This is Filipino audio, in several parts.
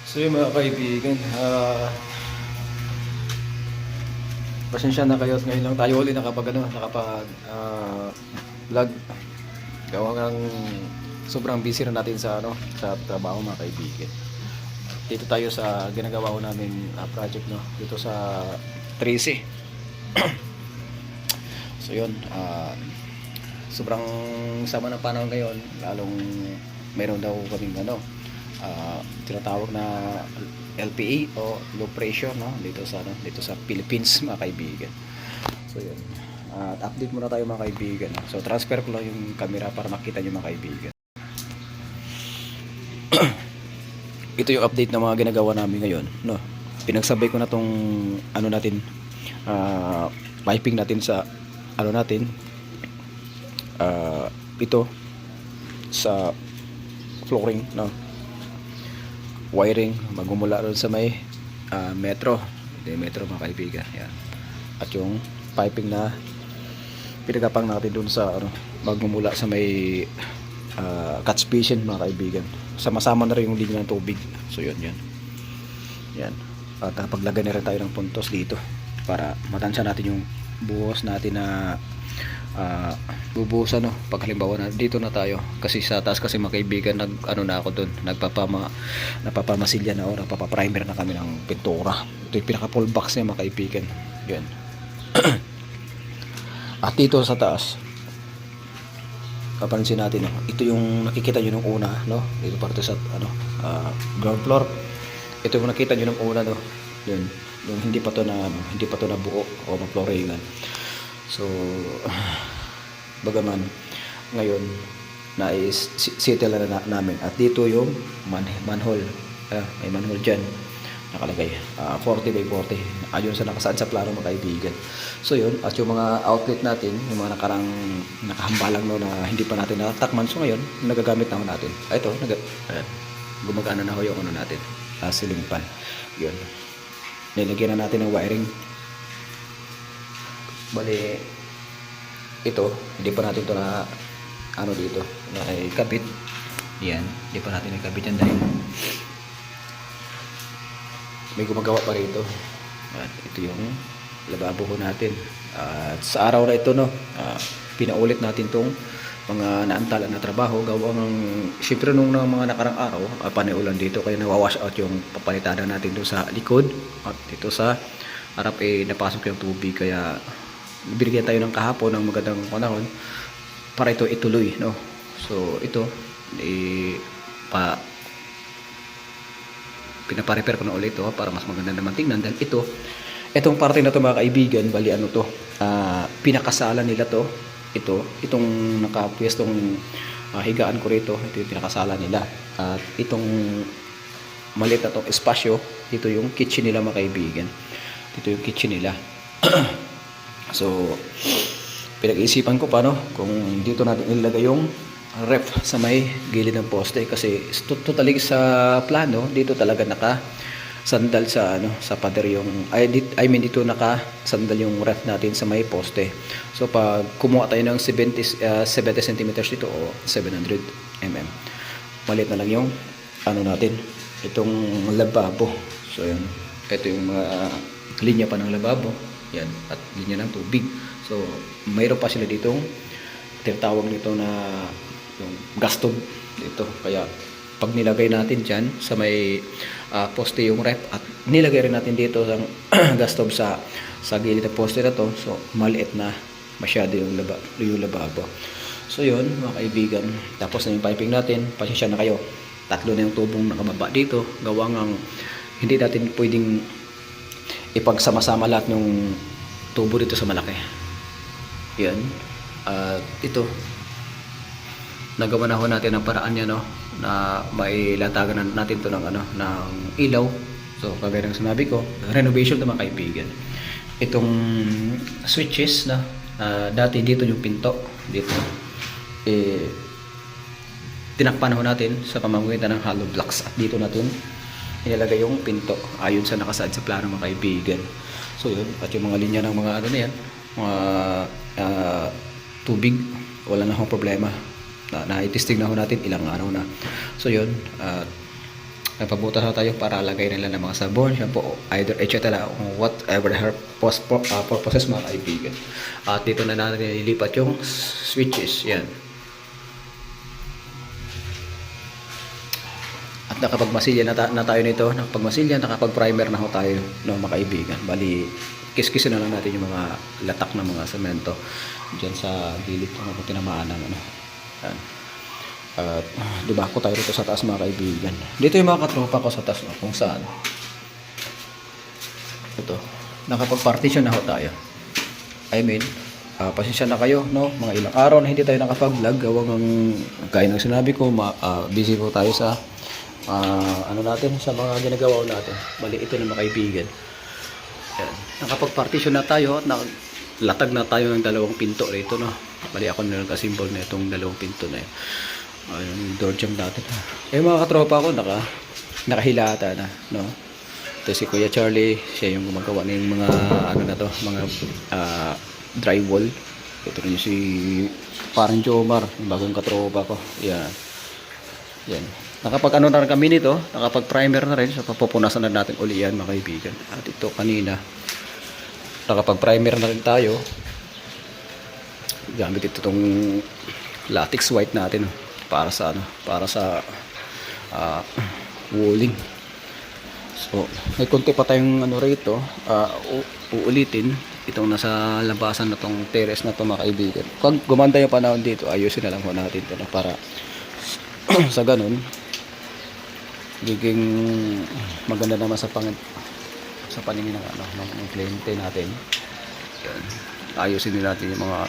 So yun mga kaibigan, pasensya na kayo at ngayon lang tayo ulit nakapag vlog. Gawa ng sobrang busy na natin sa sa trabaho mga kaibigan. Dito tayo sa ginagawa ko namin project dito sa 13. So yun, sobrang sama ng panahon ngayon, lalong meron daw kaming tinatawag na LPA o low pressure dito sa Philippines mga kaibigan. So yun. At update muna tayo mga kaibigan. So transfer ko lang yung camera para makita niyo mga kaibigan. Ito yung update ng mga ginagawa namin ngayon, no. Pinagsabay ko na tong piping natin sa ito sa flooring, no. Wiring magmumula ron sa may metro mga kaibigan. Yan. At yung piping na pinagapang natin dun sa magmumula sa may catch basin mga kaibigan. Sama-sama na rin yung linya ng tubig. So yun. Yan. At paglagay na rin tayo ng puntos dito para matansya natin yung buhos natin na bubuhusan pag halimbawa na dito na tayo, kasi sa taas kasi mga kaibigan na ako doon, napapamasilya na o napapaprimer na kami ng pintura. Ito yung pinaka full box niya mga kaibigan. Yan. At dito sa taas kapansin natin, ito yung nakikita nyo nung una, no? Dito parte sa ground floor. Ito yung nakita nyo nung una, no? Yun, yung hindi pa to na buo o ma-flooringan. So bagaman ngayon settle na namin. At dito yung manhole, may manhole dyan nakalagay, 40 by 40 ayon sa nakasaad sa plano mga kaibigan. So yun, at yung mga outlet natin, yung mga nakahambalang na hindi pa natin natakman, so ngayon nagagamit na natin. Ito gumagana na yung natin, ceiling fan. Yun, nilagyan na natin ng wiring. Bali ito, hindi pa natin ito na dito na ikabit. Yan, hindi pa natin ikabit yan dahil may gumagawa pa rito. At ito yung lababo ko natin. At sa araw na ito, pinaulit natin tong mga naantala na trabaho. Gawa ng syempre nung mga nakarang araw, panay-ulan dito, kaya nawawash out yung papalitada natin doon sa likod. At dito sa harap napasok yung tubig, kaya binigyan tayo ng kahapon ng magandang panahon para ito ituloy, no. So ito pinaparepair ko na ulit para mas maganda naman tingnan. Dahil itong parte na to mga kaibigan, bali pinakasala nila to. Itong nakapwestong higaan ko rito, ito yung pinakasala nila. At itong maliit na tong espasyo, ito yung kitchen nila mga kaibigan. Ito yung kitchen nila. So pinag-iisipan ko kung dito natin ilagay yung ref sa may gilid ng poste, kasi totally sa plano dito talaga nakasandal sa pader yung dito nakasandal yung ref natin sa may poste. So pag kumuha tayo ng 70 cm dito o 700 mm, maliit na lang yung natin, itong lababo. So yan, ito yung mga linya pa ng lababo, yan, at linya ng tubig. So mayroon pa sila ditong tinatawag nito na yung gas tube dito, kaya pag nilagay natin dyan sa may poste yung ref, at nilagay rin natin dito ang gas tube sa gilid ng poste na to, so maliit na masyado yung lababo. So yun mga kaibigan, tapos na yung piping natin. Pasensya na kayo, tatlo na yung tubong nakababa dito, gawa ng hindi natin pwedeng ipagsama-sama lahat ng tubo dito sa malaki. Yan, ito nagawa na natin ang paraan niya, na mailatagan natin to ng ilaw. So kagaya ng sinabi ko, renovation to mga kaibigan. Itong switches dati dito yung pinto dito, tinakpan natin sa pamamagitan ng hollow blocks, at dito natin ilalagay yung pinto ayon sa nakasaad sa plano mga kaibigan. So yun, at yung mga linya ng mga yan, mga tubig, wala na akong problema. Na-testing na natin ilang araw na. So yun, Nagpabutas na tayo para lagay nila ng mga sabon, shampoo, either etc. Whatever her purposes mga kaibigan. At dito na natin nililipat yung switches. Yan. At nakapagmasilya na tayo nito. Nakapagmasilya, nakapag-primer na ho tayo, no, mga kaibigan. Bali, kiskisin na lang natin yung mga latak ng mga semento dyan sa gilid kung tinamaan ng ano. Yan. At dibako tayo rito sa taas mga kaibigan. Dito yung mga katropa ko sa taas, no, kung saan. Ito, nakapag-partition na ho tayo. I mean, pasensya na kayo, no? Mga ilang araw na hindi tayo nakapag-vlog. Gawang ang gaya ng sinabi ko, busy po tayo sa ano natin, sa mga ginagawa natin. Bali, ito na mga kaibigan. Yan. Nakapag-partition na tayo at latag na tayo ng dalawang pinto rito, no? Bali, ako na nagka-symbol na itong dalawang pinto na yun. Yung door jump natin. Mga katropa ko nakahilata na, no. Ito si Kuya Charlie, siya yung gumagawa ng mga ano na to, mga drywall. Ito rin si parang Jomar, yung bagong katropa ko. Yan. Yan. Nakapag ano na rin kami nito, nakapag primer na rin, so papupunasan na natin uli yan mga kaibigan. At ito kanina nakapag primer na rin tayo. Gamit ito tong latex white natin, no? Para sa ano, para sa walling. So, may konti pa tayong ano rito, uulitin itong nasa labasan na tong terrace na to mga kaibigan. Pag gumanda yung panahon dito, ayusin na lang po natin ito, no? Para sa ganun giging maganda naman sa paningin ng ano ng kliyente natin. Yan. Ayusin din natin yung mga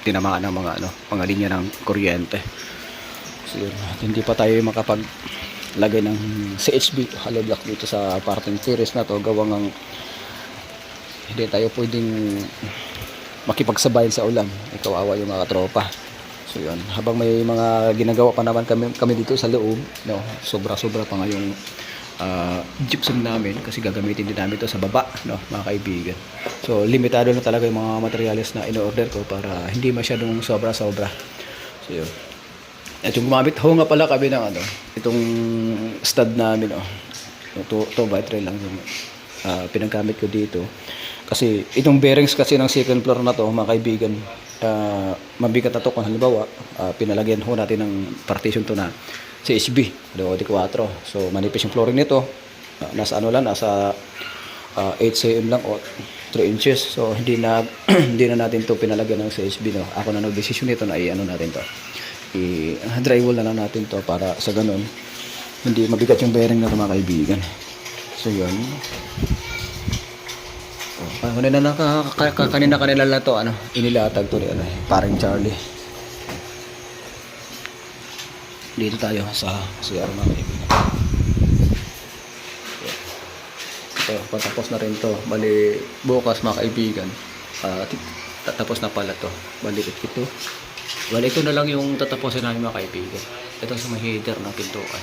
tinamaan ng mga ano, mga linya ng kuryente. So, yun. Hindi pa tayo makapaglagay ng CHB hollow block dito sa parting terrace na to, gawang ang hindi tayo pwedeng makipagsabayan sa ulan. Kawawa yung mga tropa. So yun, habang may mga ginagawa pa naman kami dito sa loob, no, sobra-sobra pa nga yung gypsum namin kasi gagamitin din namin ito sa baba, no, mga kaibigan. So limitado na talaga yung mga materials na in-order ko para hindi masyadong sobra-sobra. So yun. At yung gumamit ho nga pala kami ng ano, itong stud namin, oh. 2x3 lang yung pinaggamit ko dito. Kasi itong bearings kasi ng second floor na to mga kaibigan, mabigat na to kung halimbawa pinalagyan ho natin ng partition to na CHB 24. So manipis yung flooring nito, nasa ano lang, nasa 8 cm lang o 3 inches. So hindi na hindi na natin to pinalagyan ng CHB, no. Ako na nag-decision nito na i-ano natin to, i-drywall na lang natin to para sa ganun hindi mabigat yung bearing na to mga kaibigan. So yun. Kanina lang to ano, inilatag to ano, parang Charlie. Dito tayo sa CR mga kaibigan. So, patapos na rin to. Bali bukas mga kaibigan, tatapos na pala to. Bali ito. Bali ito na lang yung tatapusin namin mga kaibigan. Ito sa mga header ng pintuan.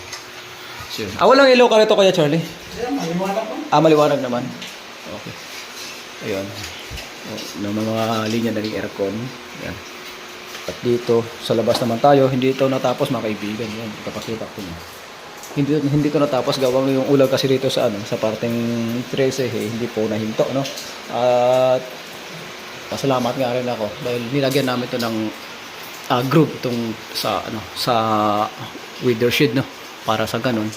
So, walang ilaw ka rito Kuya Charlie? Maliwanag po. Maliwanag naman. Okay. Ayun. Ng mga linya na ng aircon. Yan. At dito, sa labas naman tayo, hindi ito natapos mga kaibigan. Yan, kapakita ko na. Hindi ito natapos, gawang yung ulag kasi dito sa ano, sa parteng 13, hindi po nahinto, no? At pasalamat nga rin ako dahil nilagyan namin ito ng groove itong sa ano, sa weather shed, no? Para sa ganun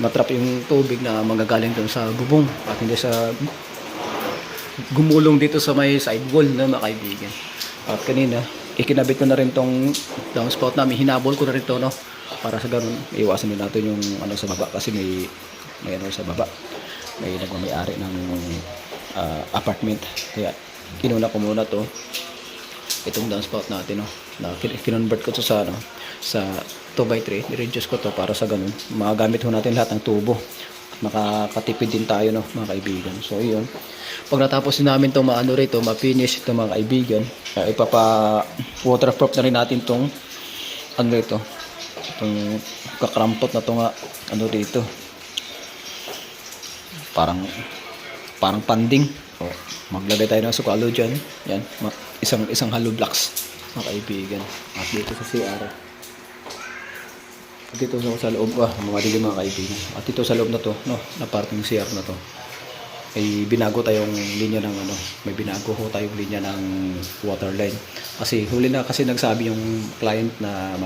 matrap yung tubig na magagaling doon sa bubong at hindi sa gumulong dito sa may side wall na mga kaibigan. At kanina ikinabit ko na rin tong downspout namin, hinabol ko na rin to, no, para sa ganun iwasan din natin yung ano sa baba kasi may ano sa baba, may nagmamay-ari ng apartment, kaya kinuna ko muna to itong downspout natin, no, na kinonvert ko to sa ano, sa 2x3, i-reduce ko to para sa ganun magamit ho natin lahat ng tubo at makakatipid din tayo, no, mga kaibigan. So yun, pag natapos din namin itong maano rito, ma-finish ito mga kaibigan, ipapa waterproof na rin natin itong ano rito, itong kakrampot na ito nga ano dito, parang panding. So, maglagay tayo ng sukalo dyan, yan, isang hollow blocks mga kaibigan. At dito sa CR Dito sa loob, mga dilim mga kaibigan. At dito sa loob na to, no, na parting CR na to, ay binago tayong linya ng ano, may binago ho tayong linya ng water line. Kasi huli na kasi nagsabi yung client na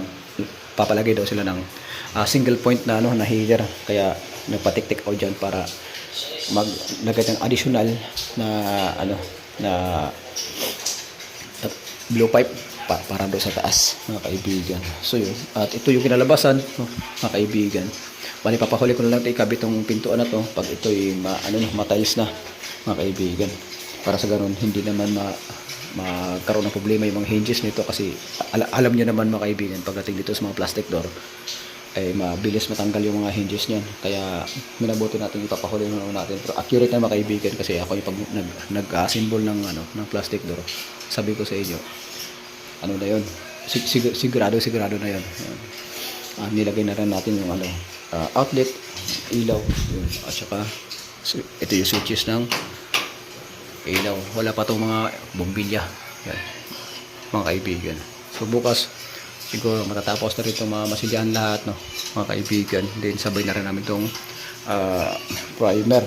papalagay daw sila ng single point na ano, na heater. Kaya nagpatik-tik ako diyan para maglagay ng additional na ano, na blue pipe para doon sa taas mga kaibigan. So yun, at ito yung kinalabasan, no, mga kaibigan. Bali papahuli ko na lang ikabit itong pintuan na to pag ito'y matiles na mga kaibigan, para sa ganun hindi naman magkaroon ng problema yung mga hinges nito. Kasi alam niyo naman mga kaibigan, pagdating dito sa mga plastic door ay mabilis matanggal yung mga hinges niyan. Kaya minabuti natin ipapahuli na natin, pero accurate na mga kaibigan. Kasi ako yung pag nag-assemble ng ano, ng plastic door, sabi ko sa inyo, ano na yun, sigurado na yun. Nilagay na rin natin yung ano, outlet, ilaw yun. At saka ito yung switches ng ilaw. Wala pa itong mga bombilya yan, mga kaibigan. So bukas siguro matatapos na rin itong masilyahan lahat, no, mga kaibigan. Then sabay na rin namin itong primer.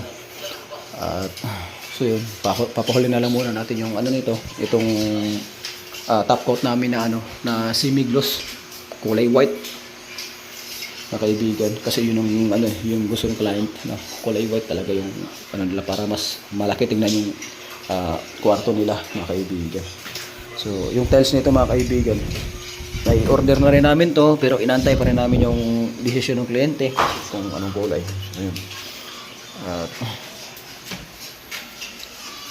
At so yun, papahuli na lang muna natin yung ano nito, itong top coat namin na ano, na semi-gloss kulay white mga kaibigan. Kasi yun yung ano, yung gusto ng client na kulay white talaga yung ano nila, para mas malaki tingnan yung kwarto nila mga kaibigan. So yung tiles nito mga kaibigan, may order na rin namin to, pero inantay pa rin namin yung desisyon ng kliyente kung anong kulay. Ayun.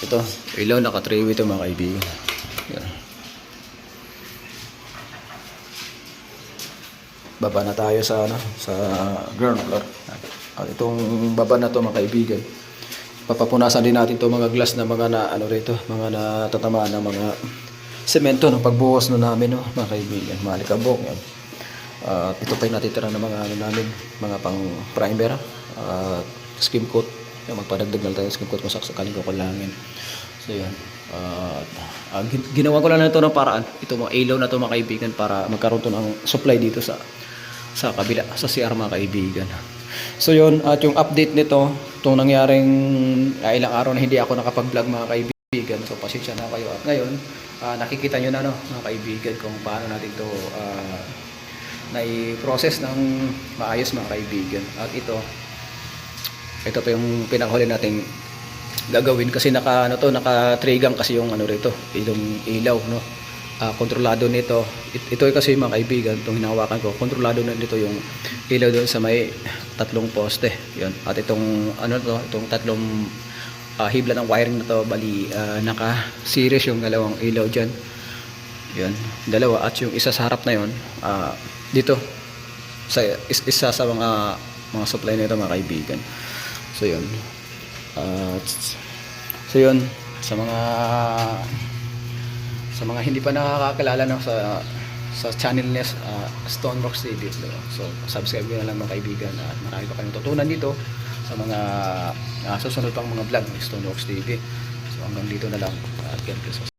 Ito ilaw, naka 3-way ito mga kaibigan. Yan. Baba na tayo sa ano, sa ground floor. At itong baba na to mga kaibigan, papapunasan din natin to mga glass na mga na ano rito, mga natatamaan ng mga semento ng pagbuhos no namin, no, mga kaibigan, mga likabok yan. Ito pa yung natitira ng mga ano namin, mga pang primer at skim coat. Magpadagdag na tayo skim coat kung sakaling kukulangin. So yan. Ginawa ko lang na ito ng paraan, ito mga ilaw na to mga kaibigan, para magkaroon to ng supply dito sa kabila, sa CR mga kaibigan. So yun, at yung update nito, itong nangyaring ilang araw na hindi ako nakapag-vlog mga kaibigan. So pasensya na kayo. At ngayon, nakikita nyo na, no, mga kaibigan, kung paano natin ito na-process ng maayos mga kaibigan. At ito pa yung pinakahuli nating gagawin, kasi naka-trigang kasi yung ano rito, yung ilaw, no. Kontrolado nito. Ito kasi mga kaibigan, itong hinahawakan ko, kontrolado na dito yung ilaw doon sa may tatlong poste. Yun. At itong ano to, itong tatlong hibla ng wiring na to, bali naka-series yung dalawang ilaw diyan. Yun, dalawa. At yung isa sa harap na yun, dito sa isa sa mga supply nito mga kaibigan. So yun. So yun, sa mga hindi pa nakakakilala, no, sa channel niya, Stonerocks TV. So subscribe nyo na lang mga kaibigan, at marami pa kayong tutunan dito sa mga susunod pang mga vlog ng Stonerocks TV. So hanggang dito na lang, at God bless us.